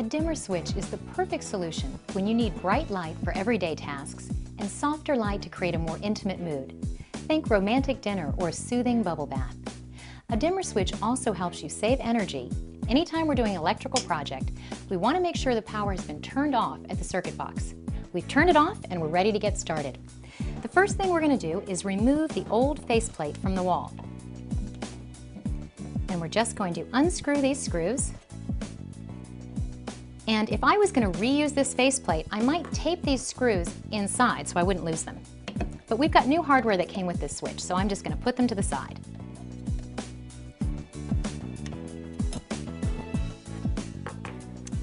dimmer switch is the perfect solution when you need bright light for everyday tasks and softer light to create a more intimate mood. Think romantic dinner or a soothing bubble bath. A dimmer switch also helps you save energy. Anytime we're doing an electrical project, we want to make sure the power has been turned off at the circuit box. We've turned it off and we're ready to get started. The first thing we're going to do is remove the old faceplate from the wall. And we're just going to unscrew these screws. And if I was going to reuse this faceplate, I might tape these screws inside so I wouldn't lose them. But we've got new hardware that came with this switch, so I'm just going to put them to the side.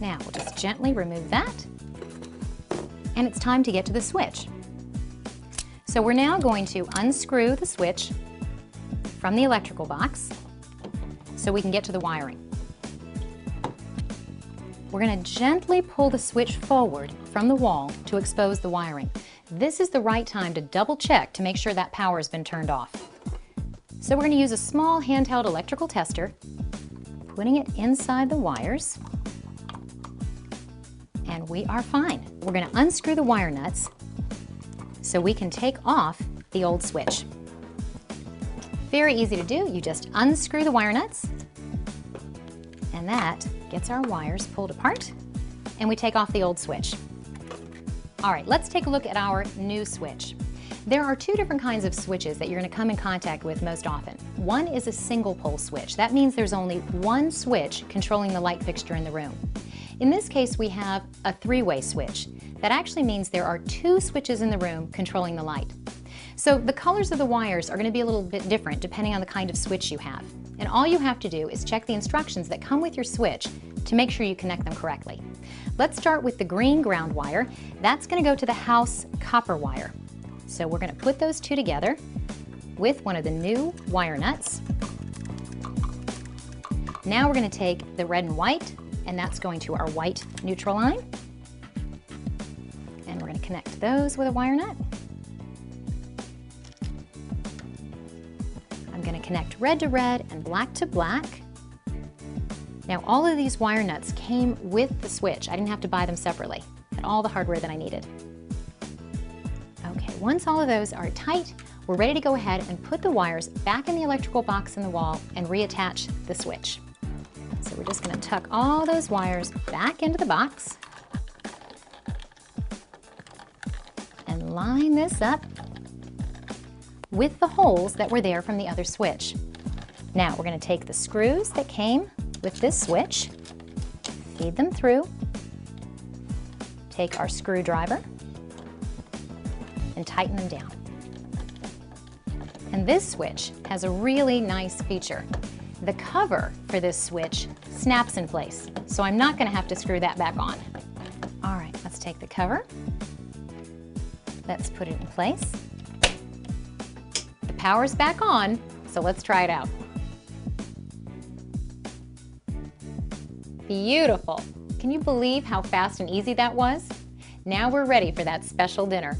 Now we'll just gently remove that. And it's time to get to the switch. So we're now going to unscrew the switch from the electrical box so we can get to the wiring. We're going to gently pull the switch forward from the wall to expose the wiring. This is the right time to double check to make sure that power has been turned off. So we're going to use a small handheld electrical tester, putting it inside the wires, and we are fine. We're going to unscrew the wire nuts so we can take off the old switch. Very easy to do. You just unscrew the wire nuts, and that gets our wires pulled apart, and we take off the old switch. All right, let's take a look at our new switch. There are two different kinds of switches that you're going to come in contact with most often. One is a single pole switch. That means there's only one switch controlling the light fixture in the room. In this case, we have a three-way switch. That actually means there are two switches in the room controlling the light. So the colors of the wires are going to be a little bit different depending on the kind of switch you have. And all you have to do is check the instructions that come with your switch to make sure you connect them correctly. Let's start with the green ground wire. That's going to go to the house copper wire. So we're going to put those two together with one of the new wire nuts. Now we're going to take the red and white, and that's going to our white neutral line. And we're going to connect those with a wire nut. I'm going to connect red to red and black to black. Now all of these wire nuts came with the switch. I didn't have to buy them separately. I had all the hardware that I needed. Okay, once all of those are tight, we're ready to go ahead and put the wires back in the electrical box in the wall and reattach the switch. So we're just going to tuck all those wires back into the box and line this up with the holes that were there from the other switch. Now we're going to take the screws that came with this switch, feed them through, take our screwdriver, and tighten them down. And this switch has a really nice feature. The cover for this switch snaps in place, so I'm not going to have to screw that back on. All right, let's take the cover. Let's put it in place. The power's back on, so let's try it out. Beautiful! Can you believe how fast and easy that was? Now we're ready for that special dinner.